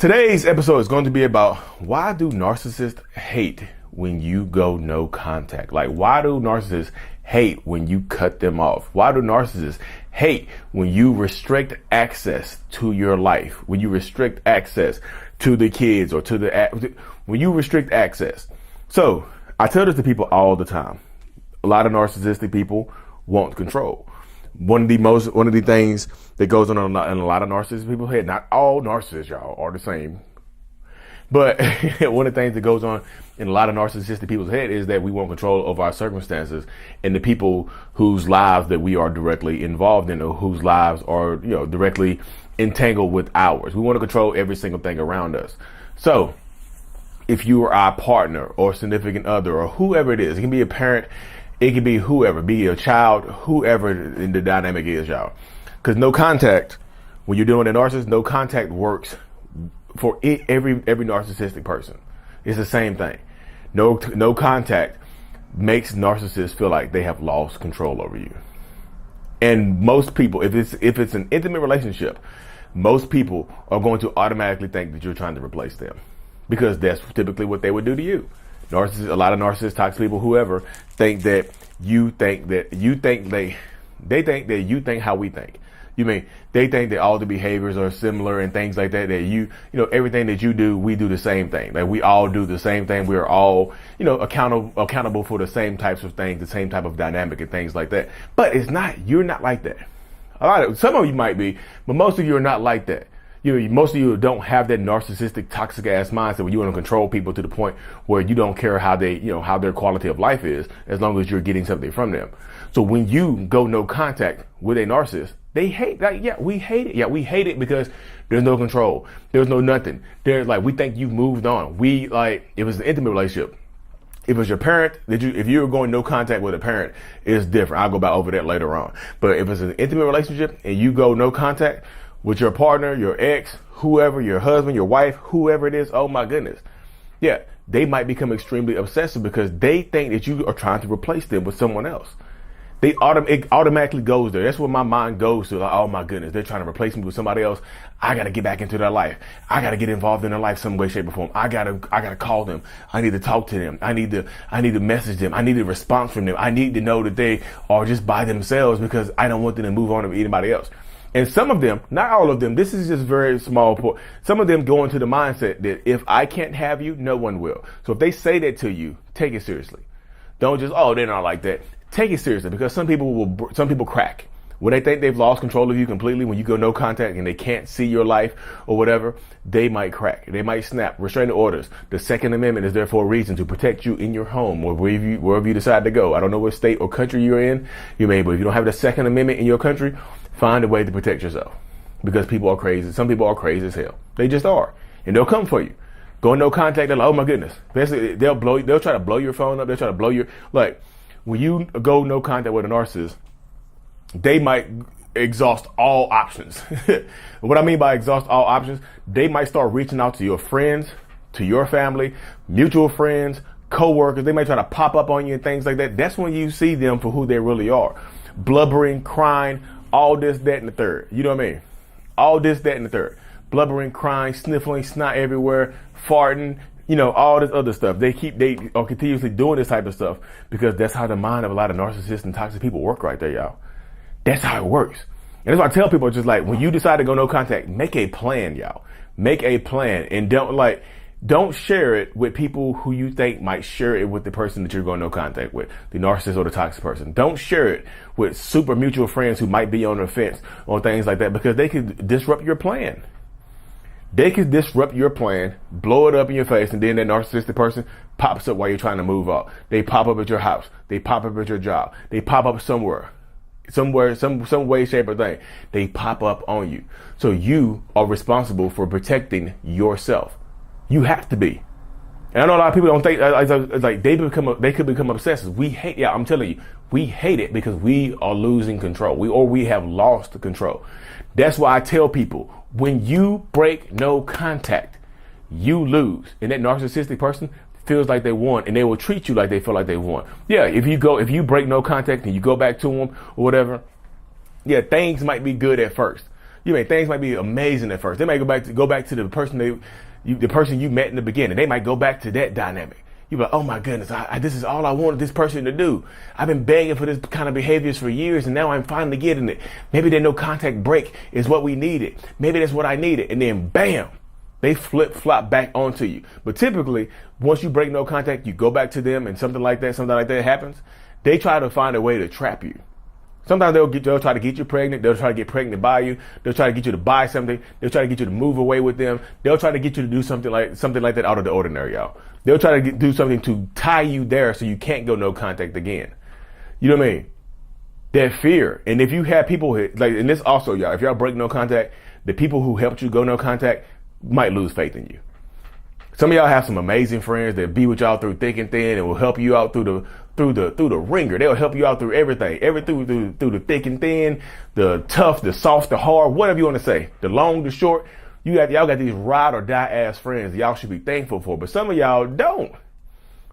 Today's episode is going to be about why do narcissists hate when you go no contact? Like, why do narcissists hate when you cut them off? Why do narcissists hate when you restrict access to your life? When you restrict access to the kids or when you restrict access. So I tell this to people all the time. A lot of narcissistic people want control. One of the things that goes on in a lot of narcissistic people's head, not all narcissists, y'all, are the same. But one of the things that goes on in a lot of narcissistic people's head is that we want control over our circumstances and the people whose lives that we are directly involved in, or whose lives are, directly entangled with ours. We want to control every single thing around us. So if you are our partner or significant other or whoever it is, it can be a parent, it can be whoever, be a child, whoever the dynamic is, y'all. Because no contact, when you're doing a narcissist, no contact works for every narcissistic person. It's the same thing. No contact makes narcissists feel like they have lost control over you. And most people, if it's an intimate relationship, most people are going to automatically think that you're trying to replace them, because that's typically what they would do to you. Narcissists, a lot of narcissists, toxic people, whoever, think that you think that you think they think that you think how we think. They think that all the behaviors are similar and things like that, that everything that you do, we do the same thing. Like, we all do the same thing. We're all, accountable for the same types of things, the same type of dynamic and things like that. But you're not like that. Some of you might be, but most of you are not like that. Most of you don't have that narcissistic, toxic ass mindset where you want to control people to the point where you don't care how how their quality of life is, as long as you're getting something from them. So when you go no contact with a narcissist, they hate that. Yeah, we hate it. Yeah, we hate it because there's no control. There's no nothing. There's we think you've moved on. It was an intimate relationship. If it was your parent, if you were going no contact with a parent, it's different. I'll go back over that later on. But if it's an intimate relationship and you go no contact with your partner, your ex, whoever, your husband, your wife, whoever it is, oh my goodness. Yeah, they might become extremely obsessive because they think that you are trying to replace them with someone else. It automatically goes there. That's what my mind goes to. Like, oh my goodness, they're trying to replace me with somebody else. I got to get back into their life. I got to get involved in their life some way, shape, or form. I got to call them. I need to talk to them. I need to message them. I need a response from them. I need to know that they are just by themselves because I don't want them to move on to anybody else. And some of them, not all of them, this is just very small point. Some of them go into the mindset that if I can't have you, no one will. So if they say that to you, take it seriously. Don't just, they're not like that. Take it seriously, because some people crack. When they think they've lost control of you completely, when you go no contact and they can't see your life or whatever, they might crack. They might snap. Restraining orders. The Second Amendment is there for a reason, to protect you in your home or wherever you decide to go. I don't know what state or country you're in. But if you don't have the Second Amendment in your country, find a way to protect yourself, because people are crazy. Some people are crazy as hell. They just are. And they'll come for you. Go no contact. They're like, oh my goodness. Basically, they'll try to blow your phone up. They'll try to blow when you go no contact with a narcissist, they might exhaust all options. What I mean by exhaust all options, they might start reaching out to your friends, to your family, mutual friends, co-workers. They might try to pop up on you and things like that. That's when you see them for who they really are. Blubbering, crying, all this, that, and the third. You know what I mean? All this, that, and the third. Blubbering, crying, sniffling, snot everywhere, farting, all this other stuff. They are continuously doing this type of stuff because that's how the mind of a lot of narcissists and toxic people work right there, y'all. That's how it works. And that's why I tell people, just like, when you decide to go no contact, make a plan, y'all. Make a plan, and don't share it with people who you think might share it with the person that you're going no contact with, the narcissist or the toxic person. Don't share it with super mutual friends who might be on the fence or things like that, because they could disrupt your plan. They could disrupt your plan, blow it up in your face, and then that narcissistic person pops up while you're trying to move off. They pop up at your house. They pop up at your job. They pop up some way, shape, or thing. They pop up on you. So you are responsible for protecting yourself. You have to be. And I know a lot of people don't think, it's like they could become obsessive. I'm telling you, we hate it because we are losing control. We have lost control. That's why I tell people, when you break no contact, you lose. And that narcissistic person feels like they won, and they will treat you like they feel like they won. Yeah, if you break no contact and you go back to them or whatever, yeah, things might be good at first. Things might be amazing at first. They might go back to the person the person you met in the beginning. They might go back to that dynamic. You're like, oh my goodness, this is all I wanted this person to do. I've been begging for this kind of behaviors for years, and now I'm finally getting it. Maybe the no contact break is what we needed. Maybe that's what I needed. And then bam, they flip-flop back onto you. But typically, once you break no contact, you go back to them and something like that happens. They try to find a way to trap you. Sometimes they'll try to get you pregnant. They'll try to get pregnant by you. They'll try to get you to buy something. They'll try to get you to move away with them. They'll try to get you to do something like that out of the ordinary, y'all. They'll try to do something to tie you there so you can't go no contact again. You know what I mean? That fear. And if you have people and this also, y'all, if y'all break no contact, the people who helped you go no contact might lose faith in you. Some of y'all have some amazing friends that be with y'all through thick and thin and will help you out through the ringer. They'll help you out through everything, through the thick and thin, the tough, the soft, the hard, whatever you want to say, the long, the short. Y'all got these ride or die ass friends y'all should be thankful for, but some of y'all don't.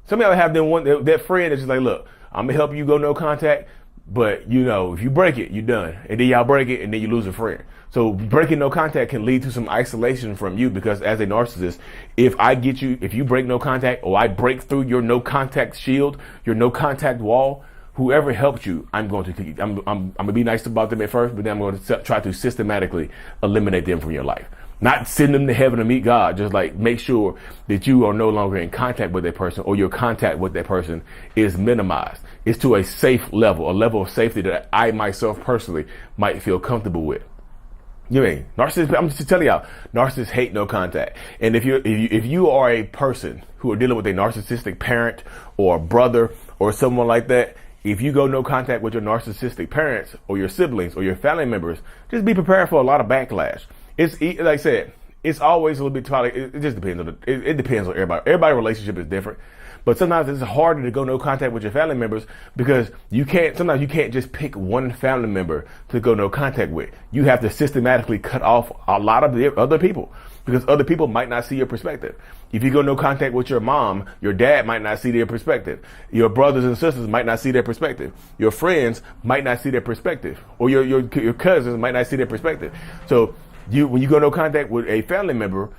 Some of y'all have that friend that's just like, look, I'm gonna help you go no contact, but if you break it, you're done. And then y'all break it and then you lose a friend. So breaking no contact can lead to some isolation from you, because as a narcissist, if you break no contact, or I break through your no contact shield, your no contact wall, whoever helped you, I'm gonna be nice about them at first, but then I'm going to try to systematically eliminate them from your life. Not send them to heaven to meet God, just like make sure that you are no longer in contact with that person, or your contact with that person is minimized. It's to a safe level, a level of safety that I myself personally might feel comfortable with. Narcissists, I'm just telling y'all, narcissists hate no contact. And if you are a person who are dealing with a narcissistic parent or brother or someone like that, if you go no contact with your narcissistic parents or your siblings or your family members, just be prepared for a lot of backlash. It's like I said, it's always a little bit it just depends on it depends on everybody. Everybody's relationship is different. But sometimes it's harder to go no contact with your family members, because sometimes you can't just pick one family member to go no contact with. You have to systematically cut off a lot of the other people, because other people might not see your perspective. If you go no contact with your mom, your dad might not see their perspective. Your brothers and sisters might not see their perspective. Your friends might not see their perspective, or your cousins might not see their perspective. So when you go no contact with a family member,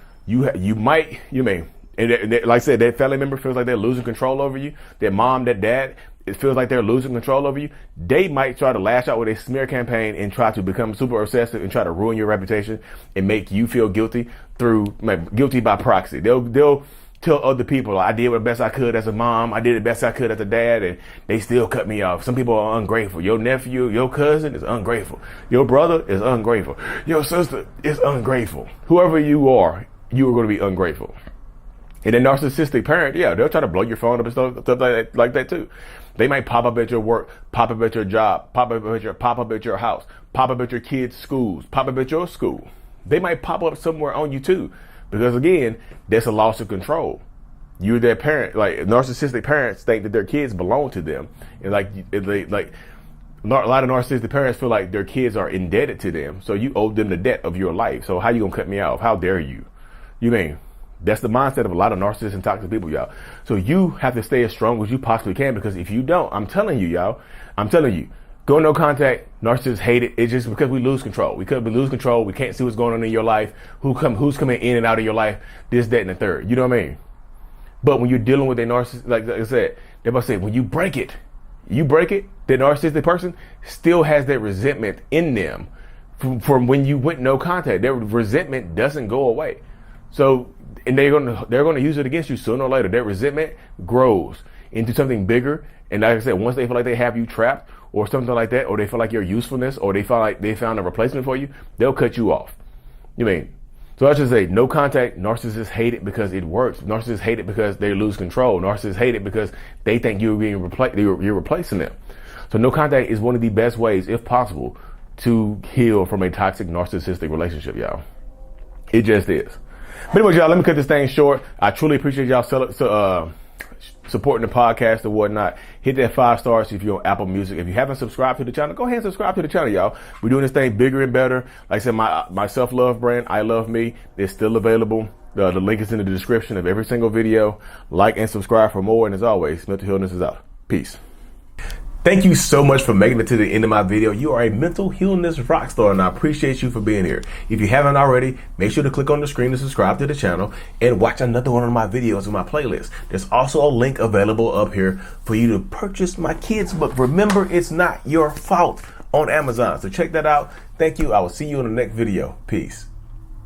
and like I said, that family member feels like they're losing control over you. That mom, that dad, it feels like they're losing control over you. They might try to lash out with a smear campaign and try to become super obsessive and try to ruin your reputation and make you feel guilty guilty by proxy. They'll tell other people, I did the best I could as a mom, I did the best I could as a dad, and they still cut me off. Some people are ungrateful. Your nephew, your cousin is ungrateful. Your brother is ungrateful. Your sister is ungrateful. Whoever you are going to be ungrateful. And a narcissistic parent, they'll try to blow your phone up and stuff like that too. They might pop up at your work, pop up at your job, pop up at your house, pop up at your kids' schools, pop up at your school. They might pop up somewhere on you too, because again, that's a loss of control. You're their parent. Like narcissistic parents think that their kids belong to them, and a lot of narcissistic parents feel like their kids are indebted to them, so you owe them the debt of your life. So how you gonna cut me off? How dare you? That's the mindset of a lot of narcissists and toxic people, y'all. So you have to stay as strong as you possibly can, because if you don't, I'm telling you, go no contact. Narcissists hate it. It's just because we lose control. We lose control. We can't see what's going on in your life. Who's coming in and out of your life? This, that, and the third. You know what I mean? But when you're dealing with a narcissist, like I said, they're about to say, when you break it, the narcissistic person still has that resentment in them from when you went no contact. Their resentment doesn't go away. So, and they're gonna use it against you sooner or later. That resentment grows into something bigger. And like I said, once they feel like they have you trapped or something like that, or they feel like your usefulness, or they feel like they found a replacement for you, they'll cut you off. So I should say, no contact. Narcissists hate it because it works. Narcissists hate it because they lose control. Narcissists hate it because they think you're replacing them. So no contact is one of the best ways, if possible, to heal from a toxic narcissistic relationship, y'all. It just is. But anyway, y'all, let me cut this thing short. I truly appreciate y'all supporting the podcast and whatnot. Hit that 5 stars if you're on Apple Music. If you haven't subscribed to the channel, go ahead and subscribe to the channel, y'all. We're doing this thing bigger and better. Like I said, my self-love brand, I Love Me, is still available. The link is in the description of every single video. Like and subscribe for more. And as always, Mental Healness is out. Peace. Thank you so much for making it to the end of my video. You are a mental healness rock star, and I appreciate you for being here. If you haven't already, make sure to click on the screen to subscribe to the channel and watch another one of my videos in my playlist. There's also a link available up here for you to purchase my kids' book, Remember It's Not Your Fault, on Amazon. So check that out. Thank you. I will see you in the next video. Peace.